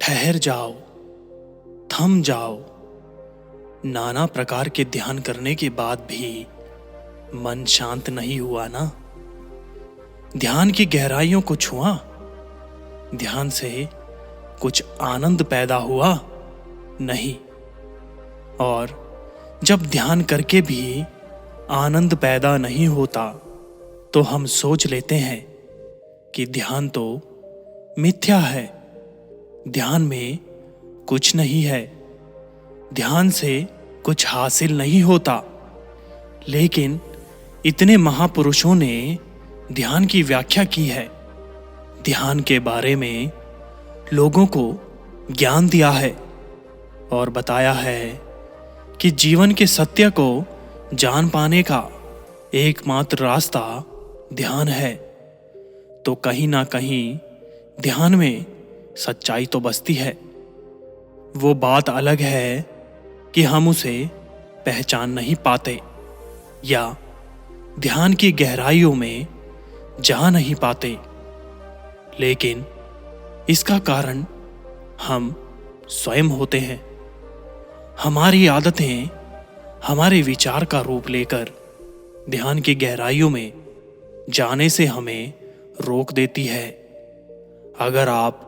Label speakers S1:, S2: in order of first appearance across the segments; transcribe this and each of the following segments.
S1: ठहर जाओ, थम जाओ। नाना प्रकार के ध्यान करने के बाद भी मन शांत नहीं हुआ ना। ध्यान की गहराइयों को छुआ, ध्यान से कुछ आनंद पैदा हुआ नहीं। और जब ध्यान करके भी आनंद पैदा नहीं होता तो हम सोच लेते हैं कि ध्यान तो मिथ्या है, ध्यान में कुछ नहीं है, ध्यान से कुछ हासिल नहीं होता। लेकिन इतने महापुरुषों ने ध्यान की व्याख्या की है, ध्यान के बारे में लोगों को ज्ञान दिया है और बताया है कि जीवन के सत्य को जान पाने का एकमात्र रास्ता ध्यान है। तो कहीं ना कहीं ध्यान में सच्चाई तो बसती है। वो बात अलग है कि हम उसे पहचान नहीं पाते या ध्यान की गहराइयों में जा नहीं पाते। लेकिन इसका कारण हम स्वयं होते हैं। हमारी आदतें हमारे विचार का रूप लेकर ध्यान की गहराइयों में जाने से हमें रोक देती है। अगर आप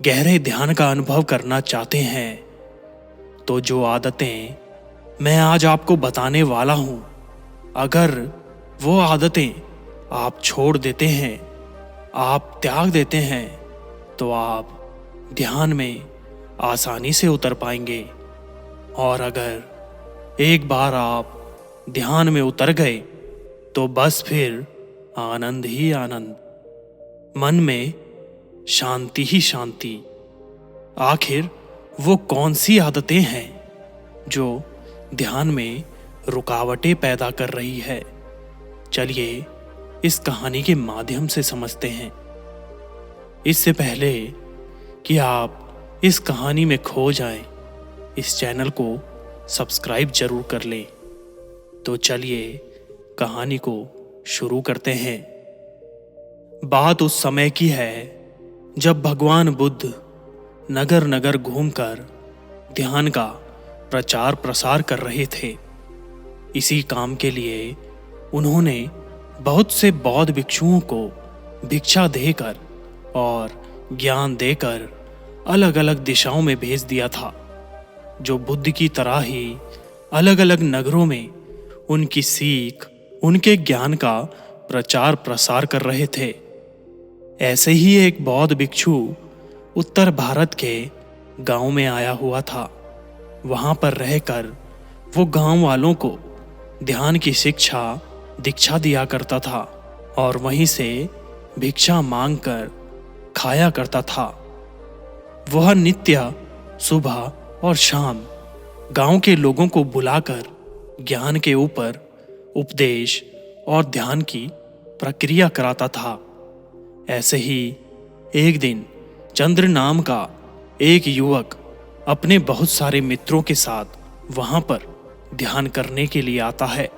S1: गहरे ध्यान का अनुभव करना चाहते हैं तो जो आदतें मैं आज आपको बताने वाला हूं, अगर वो आदतें आप छोड़ देते हैं, आप त्याग देते हैं, तो आप ध्यान में आसानी से उतर पाएंगे। और अगर एक बार आप ध्यान में उतर गए तो बस फिर आनंद ही आनंद, मन में शांति ही शांति। आखिर वो कौन सी आदतें हैं जो ध्यान में रुकावटें पैदा कर रही है? चलिए इस कहानी के माध्यम से समझते हैं। इससे पहले कि आप इस कहानी में खो जाएं, इस चैनल को सब्सक्राइब जरूर कर लें। तो चलिए कहानी को शुरू करते हैं। बात उस समय की है जब भगवान बुद्ध नगर नगर घूमकर ध्यान का प्रचार प्रसार कर रहे थे। इसी काम के लिए उन्होंने बहुत से बौद्ध भिक्षुओं को भिक्षा देकर और ज्ञान देकर अलग अलग दिशाओं में भेज दिया था, जो बुद्ध की तरह ही अलग अलग नगरों में उनकी सीख, उनके ज्ञान का प्रचार प्रसार कर रहे थे। ऐसे ही एक बौद्ध भिक्षु उत्तर भारत के गांव में आया हुआ था। वहां पर रहकर वो गांव वालों को ध्यान की शिक्षा दीक्षा दिया करता था और वहीं से भिक्षा मांगकर खाया करता था। वह नित्य सुबह और शाम गांव के लोगों को बुलाकर ज्ञान के ऊपर उपदेश और ध्यान की प्रक्रिया कराता था। ऐसे ही एक दिन चंद्र नाम का एक युवक अपने बहुत सारे मित्रों के साथ वहां पर ध्यान करने के लिए आता है।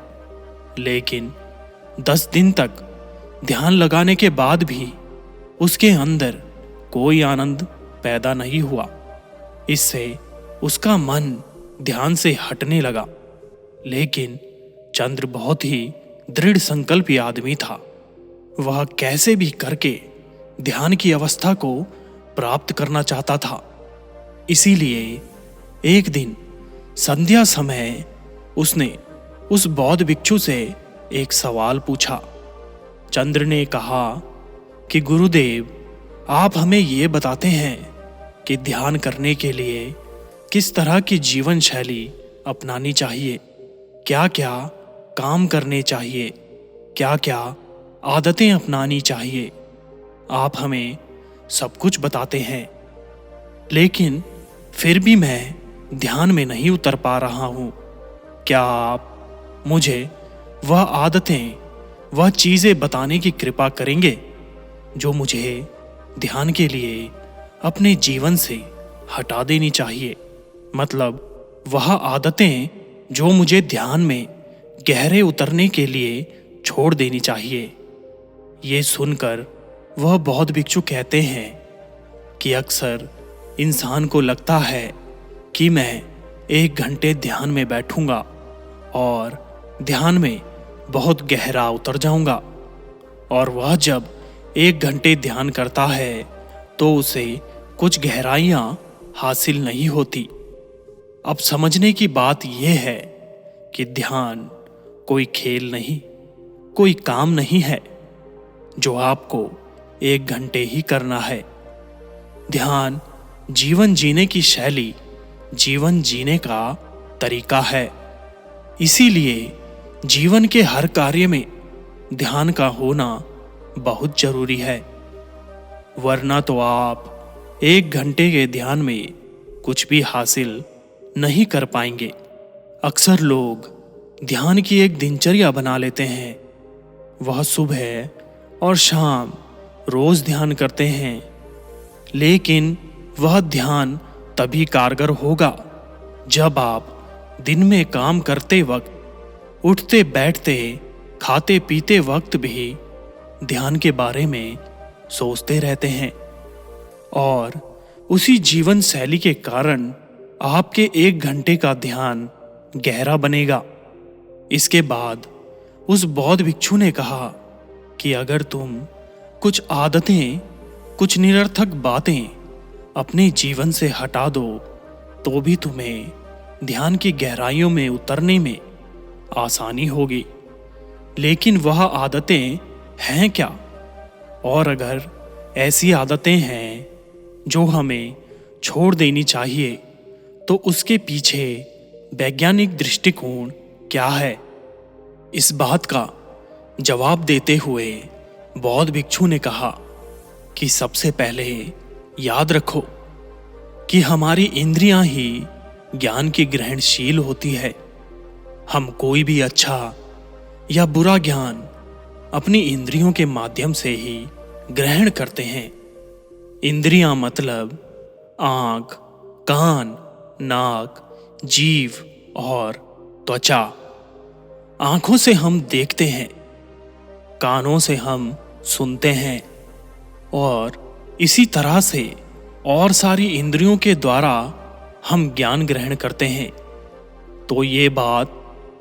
S1: लेकिन 10 दिन तक ध्यान लगाने के बाद भी उसके अंदर कोई आनंद पैदा नहीं हुआ। इससे उसका मन ध्यान से हटने लगा। लेकिन चंद्र बहुत ही दृढ़ संकल्पी आदमी था। वह कैसे भी करके ध्यान की अवस्था को प्राप्त करना चाहता था। इसीलिए एक दिन संध्या समय उसने उस बौद्ध भिक्षु से एक सवाल पूछा। चंद्र ने कहा कि गुरुदेव, आप हमें ये बताते हैं कि ध्यान करने के लिए किस तरह की जीवन शैली अपनानी चाहिए, क्या क्या काम करने चाहिए, क्या क्या आदतें अपनानी चाहिए। आप हमें सब कुछ बताते हैं, लेकिन फिर भी मैं ध्यान में नहीं उतर पा रहा हूं। क्या आप मुझे वह आदतें, वह चीजें बताने की कृपा करेंगे जो मुझे ध्यान के लिए अपने जीवन से हटा देनी चाहिए? मतलब वह आदतें जो मुझे ध्यान में गहरे उतरने के लिए छोड़ देनी चाहिए। ये सुनकर वह बौद्ध भिक्षु कहते हैं कि अक्सर इंसान को लगता है कि मैं 1 घंटे ध्यान में बैठूंगा और ध्यान में बहुत गहरा उतर जाऊंगा, और वह जब 1 घंटे ध्यान करता है तो उसे कुछ गहराइयां हासिल नहीं होती। अब समझने की बात यह है कि ध्यान कोई खेल नहीं, कोई काम नहीं है जो आपको 1 घंटे ही करना है। ध्यान जीवन जीने की शैली, जीवन जीने का तरीका है। इसीलिए जीवन के हर कार्य में ध्यान का होना बहुत जरूरी है, वरना तो आप 1 घंटे के ध्यान में कुछ भी हासिल नहीं कर पाएंगे। अक्सर लोग ध्यान की एक दिनचर्या बना लेते हैं। वह सुबह और शाम रोज ध्यान करते हैं, लेकिन वह ध्यान तभी कारगर होगा जब आप दिन में काम करते वक्त, उठते बैठते, खाते पीते वक्त भी ध्यान के बारे में सोचते रहते हैं। और उसी जीवन शैली के कारण आपके 1 घंटे का ध्यान गहरा बनेगा। इसके बाद उस बौद्ध भिक्षु ने कहा कि अगर तुम कुछ आदतें, कुछ निरर्थक बातें अपने जीवन से हटा दो तो भी तुम्हें ध्यान की गहराइयों में उतरने में आसानी होगी। लेकिन वह आदतें हैं क्या? और अगर ऐसी आदतें हैं जो हमें छोड़ देनी चाहिए तो उसके पीछे वैज्ञानिक दृष्टिकोण क्या है? इस बात का जवाब देते हुए बौद्ध भिक्षु ने कहा कि सबसे पहले याद रखो कि हमारी इंद्रियां ही ज्ञान की ग्रहणशील होती है। हम कोई भी अच्छा या बुरा ज्ञान अपनी इंद्रियों के माध्यम से ही ग्रहण करते हैं। इंद्रियां मतलब आंख, कान, नाक, जीभ और त्वचा। आंखों से हम देखते हैं, कानों से हम सुनते हैं, और इसी तरह से और सारी इंद्रियों के द्वारा हम ज्ञान ग्रहण करते हैं। तो ये बात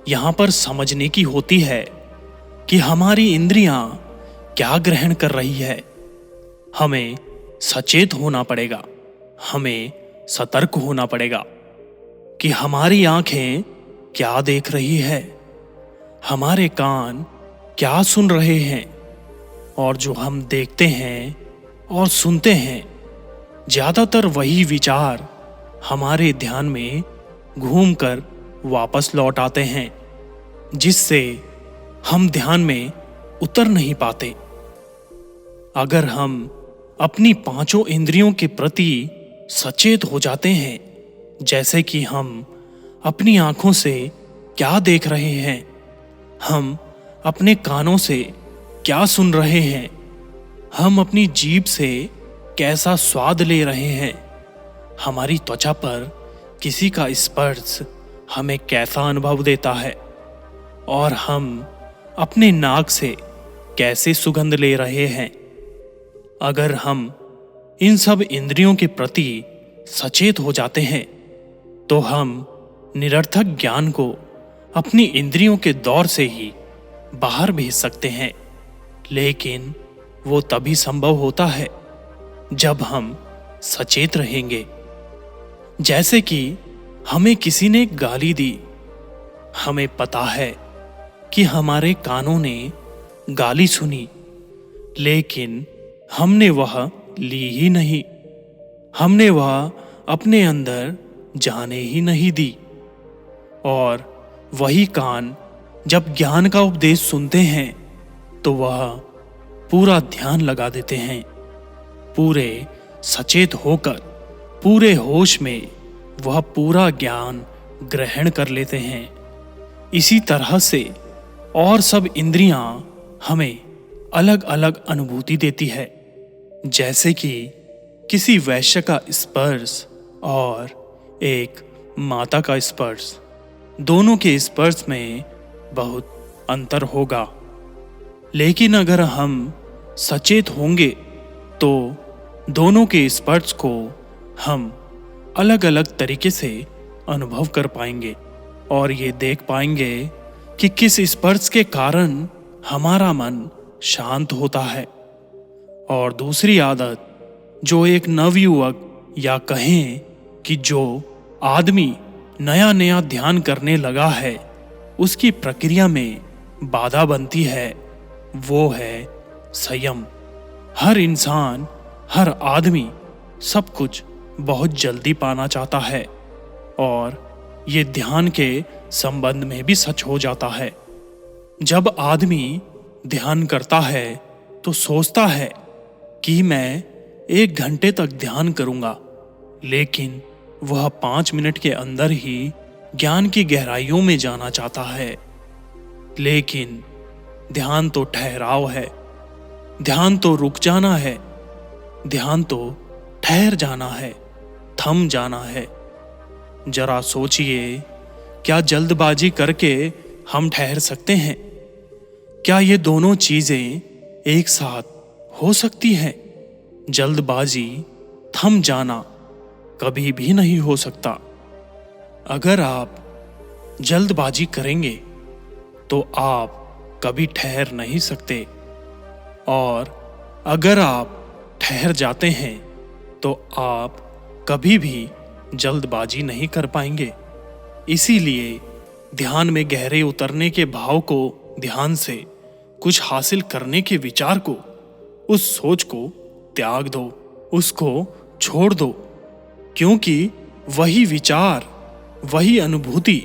S1: यहाँ पर समझने की होती है कि हमारी इंद्रियां क्या ग्रहण कर रही है। हमें सचेत होना पड़ेगा, हमें सतर्क होना पड़ेगा कि हमारी आंखें क्या देख रही है, हमारे कान क्या सुन रहे हैं, और जो हम देखते हैं और सुनते हैं ज्यादातर वही विचार हमारे ध्यान में घूमकर वापस लौट आते हैं, जिससे हम ध्यान में उतर नहीं पाते। अगर हम अपनी 5 इंद्रियों के प्रति सचेत हो जाते हैं, जैसे कि हम अपनी आंखों से क्या देख रहे हैं, हम अपने कानों से क्या सुन रहे हैं, हम अपनी जीभ से कैसा स्वाद ले रहे हैं, हमारी त्वचा पर किसी का स्पर्श हमें कैसा अनुभव देता है, और हम अपने नाक से कैसे सुगंध ले रहे हैं। अगर हम इन सब इंद्रियों के प्रति सचेत हो जाते हैं तो हम निरर्थक ज्ञान को अपनी इंद्रियों के दौर से ही बाहर भेज सकते हैं। लेकिन वो तभी संभव होता है जब हम सचेत रहेंगे। जैसे कि हमें किसी ने गाली दी, हमें पता है कि हमारे कानों ने गाली सुनी, लेकिन हमने वह ली ही नहीं, हमने वह अपने अंदर जाने ही नहीं दी। और वही कान जब ज्ञान का उपदेश सुनते हैं तो वह पूरा ध्यान लगा देते हैं, पूरे सचेत होकर, पूरे होश में वह पूरा ज्ञान ग्रहण कर लेते हैं। इसी तरह से और सब इंद्रियां हमें अलग अलग अनुभूति देती है, जैसे कि किसी वैश्य का स्पर्श और एक माता का स्पर्श। दोनों के स्पर्श में बहुत अंतर होगा, लेकिन अगर हम सचेत होंगे तो दोनों के स्पर्श को हम अलग अलग तरीके से अनुभव कर पाएंगे और ये देख पाएंगे कि किस स्पर्श के कारण हमारा मन शांत होता है। और दूसरी आदत, जो एक नवयुवक या कहें कि जो आदमी नया नया ध्यान करने लगा है उसकी प्रक्रिया में बाधा बनती है, वो है संयम। हर इंसान, हर आदमी सब कुछ बहुत जल्दी पाना चाहता है और ये ध्यान के संबंध में भी सच हो जाता है। जब आदमी ध्यान करता है तो सोचता है कि मैं 1 घंटे तक ध्यान करूंगा, लेकिन वह 5 मिनट के अंदर ही ज्ञान की गहराइयों में जाना चाहता है। लेकिन ध्यान तो ठहराव है, ध्यान तो रुक जाना है, ध्यान तो ठहर जाना है, थम जाना है। जरा सोचिए, क्या जल्दबाजी करके हम ठहर सकते हैं? क्या ये दोनों चीजें एक साथ हो सकती हैं? जल्दबाजी, थम जाना कभी भी नहीं हो सकता। अगर आप जल्दबाजी करेंगे तो आप कभी ठहर नहीं सकते, और अगर आप ठहर जाते हैं तो आप कभी भी जल्दबाजी नहीं कर पाएंगे। इसीलिए ध्यान में गहरे उतरने के भाव को, ध्यान से कुछ हासिल करने के विचार को, उस सोच को त्याग दो, उसको छोड़ दो, क्योंकि वही विचार, वही अनुभूति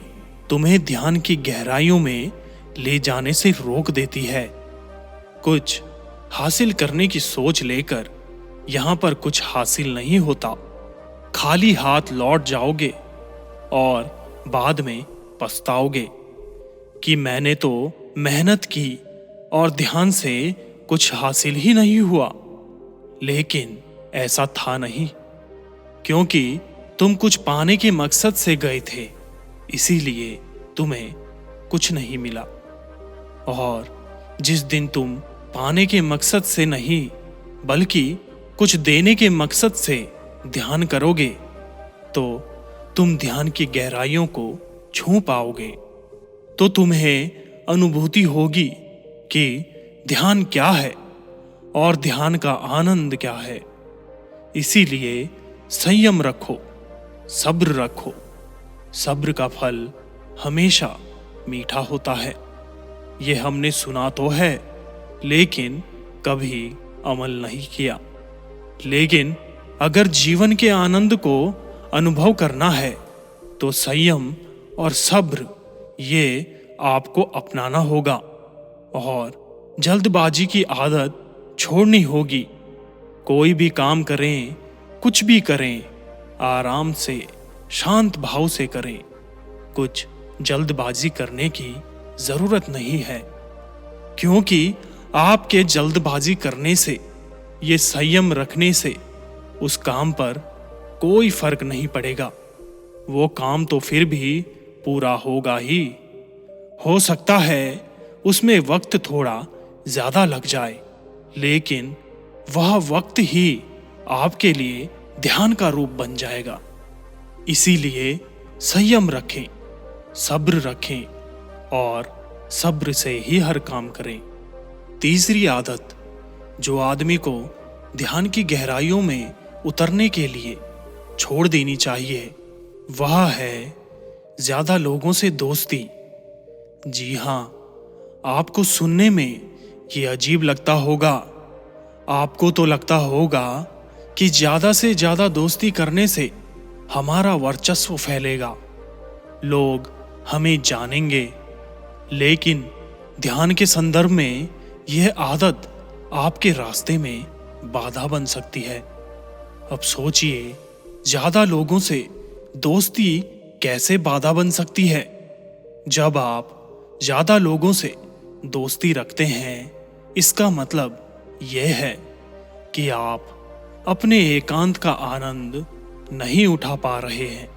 S1: तुम्हें ध्यान की गहराइयों में ले जाने से रोक देती है। कुछ हासिल करने की सोच लेकर यहां पर कुछ हासिल नहीं होता। खाली हाथ लौट जाओगे और बाद में पछताओगे कि मैंने तो मेहनत की और ध्यान से कुछ हासिल ही नहीं हुआ। लेकिन ऐसा था नहीं, क्योंकि तुम कुछ पाने के मकसद से गए थे, इसीलिए तुम्हें कुछ नहीं मिला। और जिस दिन तुम पाने के मकसद से नहीं बल्कि कुछ देने के मकसद से ध्यान करोगे तो तुम ध्यान की गहराइयों को छू पाओगे। तो तुम्हें अनुभूति होगी कि ध्यान क्या है और ध्यान का आनंद क्या है। इसीलिए संयम रखो, सब्र रखो। सब्र का फल हमेशा मीठा होता है। ये हमने सुना तो है, लेकिन कभी अमल नहीं किया। लेकिन अगर जीवन के आनंद को अनुभव करना है तो संयम और सब्र ये आपको अपनाना होगा और जल्दबाजी की आदत छोड़नी होगी। कोई भी काम करें, कुछ भी करें, आराम से, शांत भाव से करें। कुछ जल्दबाजी करने की जरूरत नहीं है, क्योंकि आपके जल्दबाजी करने से, ये संयम रखने से उस काम पर कोई फर्क नहीं पड़ेगा। वो काम तो फिर भी पूरा होगा ही। हो सकता है उसमें वक्त थोड़ा ज्यादा लग जाए, लेकिन वह वक्त ही आपके लिए ध्यान का रूप बन जाएगा। इसीलिए संयम रखें, सब्र रखें और सब्र से ही हर काम करें। तीसरी आदत जो आदमी को ध्यान की गहराइयों में उतरने के लिए छोड़ देनी चाहिए, वह है ज्यादा लोगों से दोस्ती। जी हाँ, आपको सुनने में ये अजीब लगता होगा। आपको तो लगता होगा कि ज्यादा से ज्यादा दोस्ती करने से हमारा वर्चस्व फैलेगा, लोग हमें जानेंगे। लेकिन ध्यान के संदर्भ में यह आदत आपके रास्ते में बाधा बन सकती है। अब सोचिए, ज्यादा लोगों से दोस्ती कैसे बाधा बन सकती है? जब आप ज्यादा लोगों से दोस्ती रखते हैं, इसका मतलब यह है कि आप अपने एकांत का आनंद नहीं उठा पा रहे हैं।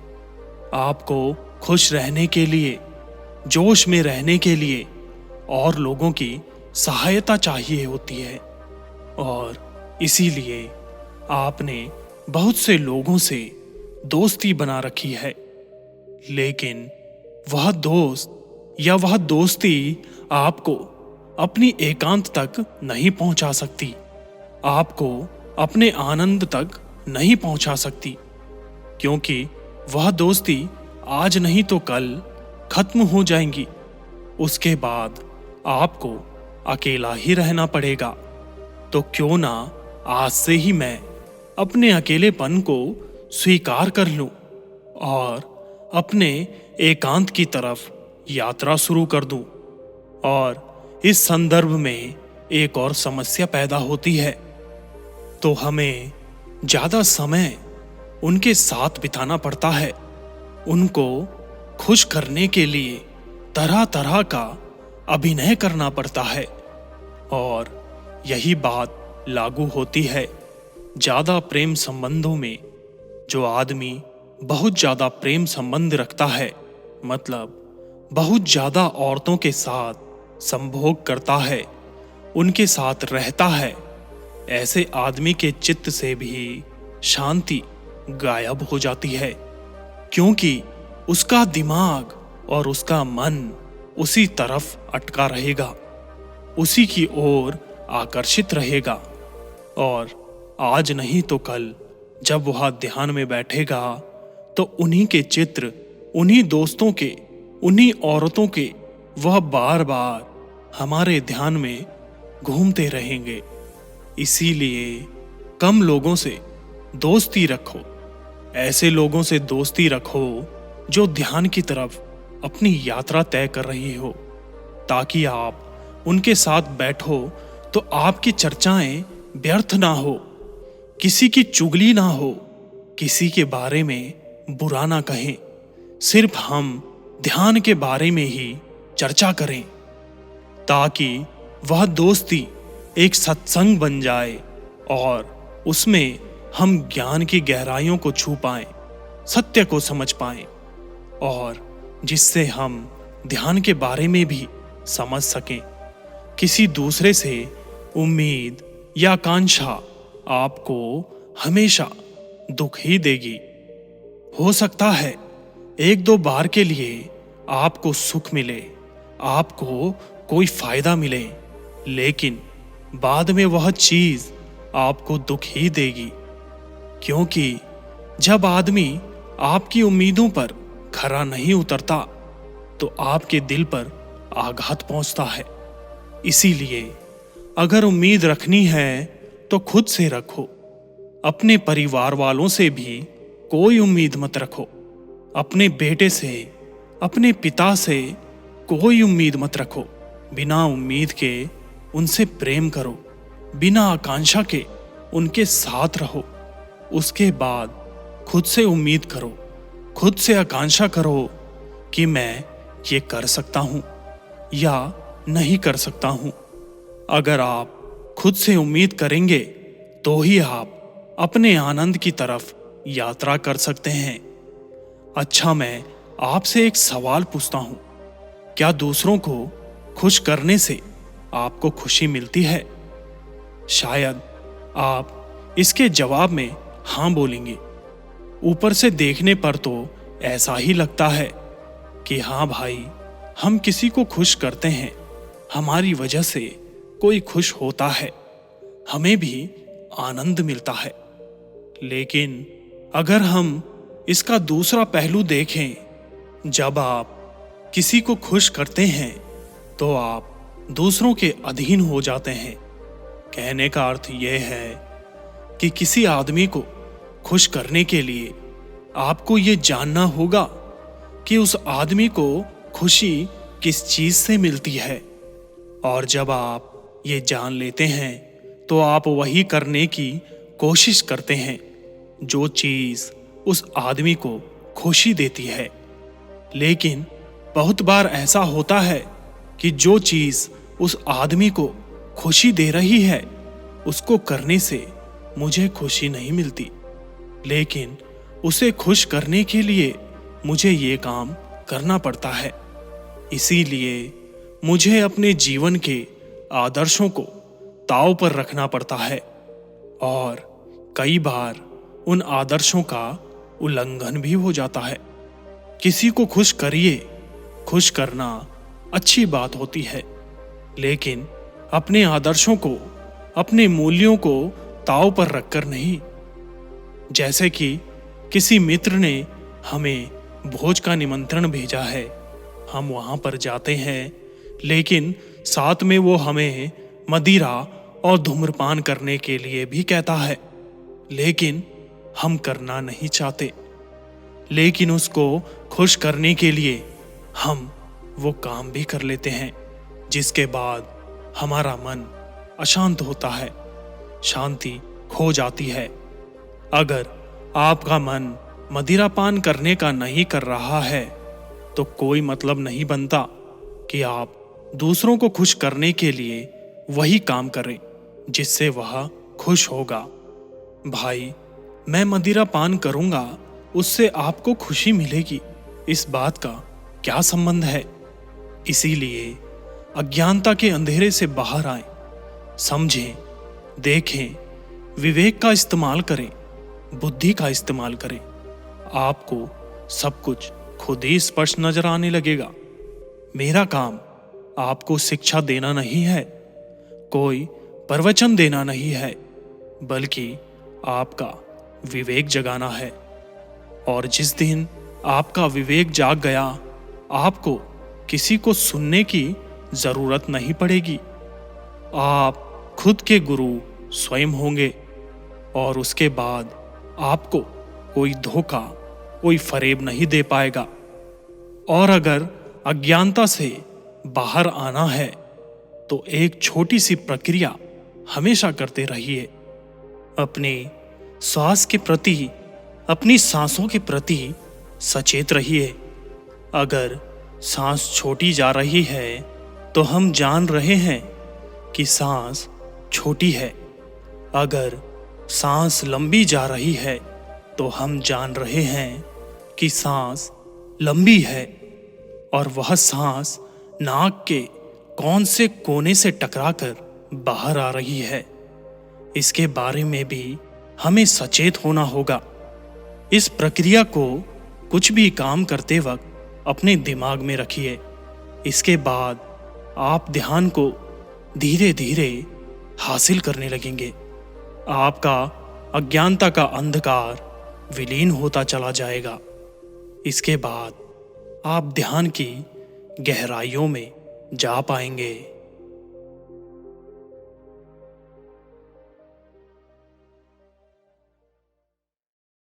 S1: आपको खुश रहने के लिए, जोश में रहने के लिए और लोगों की सहायता चाहिए होती है, और इसीलिए आपने बहुत से लोगों से दोस्ती बना रखी है, लेकिन वह दोस्त या वह दोस्ती आपको अपनी एकांत तक नहीं पहुंचा सकती, आपको अपने आनंद तक नहीं पहुंचा सकती, क्योंकि वह दोस्ती आज नहीं तो कल खत्म हो जाएंगी। उसके बाद आपको अकेला ही रहना पड़ेगा। तो क्यों ना आज से ही मैं अपने अकेलेपन को स्वीकार कर लूं और अपने एकांत की तरफ यात्रा शुरू कर दूं। और इस संदर्भ में एक और समस्या पैदा होती है, तो हमें ज्यादा समय उनके साथ बिताना पड़ता है। उनको खुश करने के लिए तरह तरह का अभिनय करना पड़ता है, और यही बात लागू होती है ज्यादा प्रेम संबंधों में। जो आदमी बहुत ज्यादा प्रेम संबंध रखता है, मतलब बहुत ज्यादा औरतों के साथ संभोग करता है, उनके साथ रहता है, ऐसे आदमी के चित्त से भी शांति गायब हो जाती है, क्योंकि उसका दिमाग और उसका मन उसी तरफ अटका रहेगा, उसी की ओर आकर्षित रहेगा। और आज नहीं तो कल जब वह ध्यान में बैठेगा तो उन्हीं के चित्र, उन्हीं दोस्तों के, उन्हीं औरतों के वह बार बार हमारे ध्यान में घूमते रहेंगे। इसीलिए कम लोगों से दोस्ती रखो, ऐसे लोगों से दोस्ती रखो जो ध्यान की तरफ अपनी यात्रा तय कर रही हो, ताकि आप उनके साथ बैठो तो आपकी चर्चाएं व्यर्थ ना हो, किसी की चुगली ना हो, किसी के बारे में बुरा ना कहें, सिर्फ हम ध्यान के बारे में ही चर्चा करें, ताकि वह दोस्ती एक सत्संग बन जाए और उसमें हम ज्ञान की गहराइयों को छू पाएं, सत्य को समझ पाएं, और जिससे हम ध्यान के बारे में भी समझ सकें। किसी दूसरे से उम्मीद या आकांक्षा आपको हमेशा दुख ही देगी। हो सकता है एक दो बार के लिए आपको सुख मिले, आपको कोई फायदा मिले, लेकिन बाद में वह चीज आपको दुख ही देगी, क्योंकि जब आदमी आपकी उम्मीदों पर खरा नहीं उतरता तो आपके दिल पर आघात पहुंचता है। इसीलिए अगर उम्मीद रखनी है तो खुद से रखो, अपने परिवार वालों से भी कोई उम्मीद मत रखो, अपने बेटे से, अपने पिता से कोई उम्मीद मत रखो। बिना उम्मीद के उनसे प्रेम करो, बिना आकांक्षा के उनके साथ रहो। उसके बाद खुद से उम्मीद करो, खुद से आकांक्षा करो कि मैं ये कर सकता हूं या नहीं कर सकता हूं। अगर आप खुद से उम्मीद करेंगे तो ही आप अपने आनंद की तरफ यात्रा कर सकते हैं। अच्छा, मैं आपसे एक सवाल पूछता हूं, क्या दूसरों को खुश करने से आपको खुशी मिलती है? शायद आप इसके जवाब में हां बोलेंगे। ऊपर से देखने पर तो ऐसा ही लगता है कि हाँ भाई, हम किसी को खुश करते हैं, हमारी वजह से कोई खुश होता है, हमें भी आनंद मिलता है। लेकिन अगर हम इसका दूसरा पहलू देखें, जब आप किसी को खुश करते हैं तो आप दूसरों के अधीन हो जाते हैं। कहने का अर्थ यह है कि किसी आदमी को खुश करने के लिए आपको ये जानना होगा कि उस आदमी को खुशी किस चीज से मिलती है, और जब आप ये जान लेते हैं तो आप वही करने की कोशिश करते हैं जो चीज उस आदमी को खुशी देती है। लेकिन बहुत बार ऐसा होता है कि जो चीज उस आदमी को खुशी दे रही है उसको करने से मुझे खुशी नहीं मिलती, लेकिन उसे खुश करने के लिए मुझे ये काम करना पड़ता है। इसीलिए मुझे अपने जीवन के आदर्शों को दांव पर रखना पड़ता है, और कई बार उन आदर्शों का उल्लंघन भी हो जाता है। किसी को खुश करिए, खुश करना अच्छी बात होती है, लेकिन अपने आदर्शों को, अपने मूल्यों को ताव पर रखकर नहीं। जैसे कि किसी मित्र ने हमें भोज का निमंत्रण भेजा है, हम वहां पर जाते हैं, लेकिन साथ में वो हमें मदिरा और धूम्रपान करने के लिए भी कहता है, लेकिन हम करना नहीं चाहते। लेकिन उसको खुश करने के लिए हम वो काम भी कर लेते हैं, जिसके बाद हमारा मन अशांत होता है, शांति खो जाती है। अगर आपका मन मदिरापान करने का नहीं कर रहा है तो कोई मतलब नहीं बनता कि आप दूसरों को खुश करने के लिए वही काम करें जिससे वह खुश होगा। भाई, मैं मदिरापान करूंगा, उससे आपको खुशी मिलेगी, इस बात का क्या संबंध है? इसीलिए अज्ञानता के अंधेरे से बाहर आएं, समझें, देखें, विवेक का इस्तेमाल करें, बुद्धि का इस्तेमाल करें। आपको सब कुछ खुद ही स्पष्ट नजर आने लगेगा। मेरा काम आपको शिक्षा देना नहीं है, कोई प्रवचन देना नहीं है, बल्कि आपका विवेक जगाना है। और जिस दिन आपका विवेक जाग गया, आपको किसी को सुनने की जरूरत नहीं पड़ेगी। आप खुद के गुरु स्वयं होंगे और उसके बाद आपको कोई धोखा, कोई फरेब नहीं दे पाएगा। और अगर अज्ञानता से बाहर आना है तो एक छोटी सी प्रक्रिया हमेशा करते रहिए। अपने श्वास के प्रति, अपनी सांसों के प्रति सचेत रहिए। अगर सांस छोटी जा रही है तो हम जान रहे हैं कि सांस छोटी है। अगर सांस लंबी जा रही है तो हम जान रहे हैं कि सांस लंबी है। और वह सांस नाक के कौन से कोने से टकराकर बाहर आ रही है, इसके बारे में भी हमें सचेत होना होगा। इस प्रक्रिया को कुछ भी काम करते वक्त अपने दिमाग में रखिए। इसके बाद आप ध्यान को धीरे धीरे हासिल करने लगेंगे। आपका अज्ञानता का अंधकार विलीन होता चला जाएगा। इसके बाद आप ध्यान की गहराइयों में जा पाएंगे।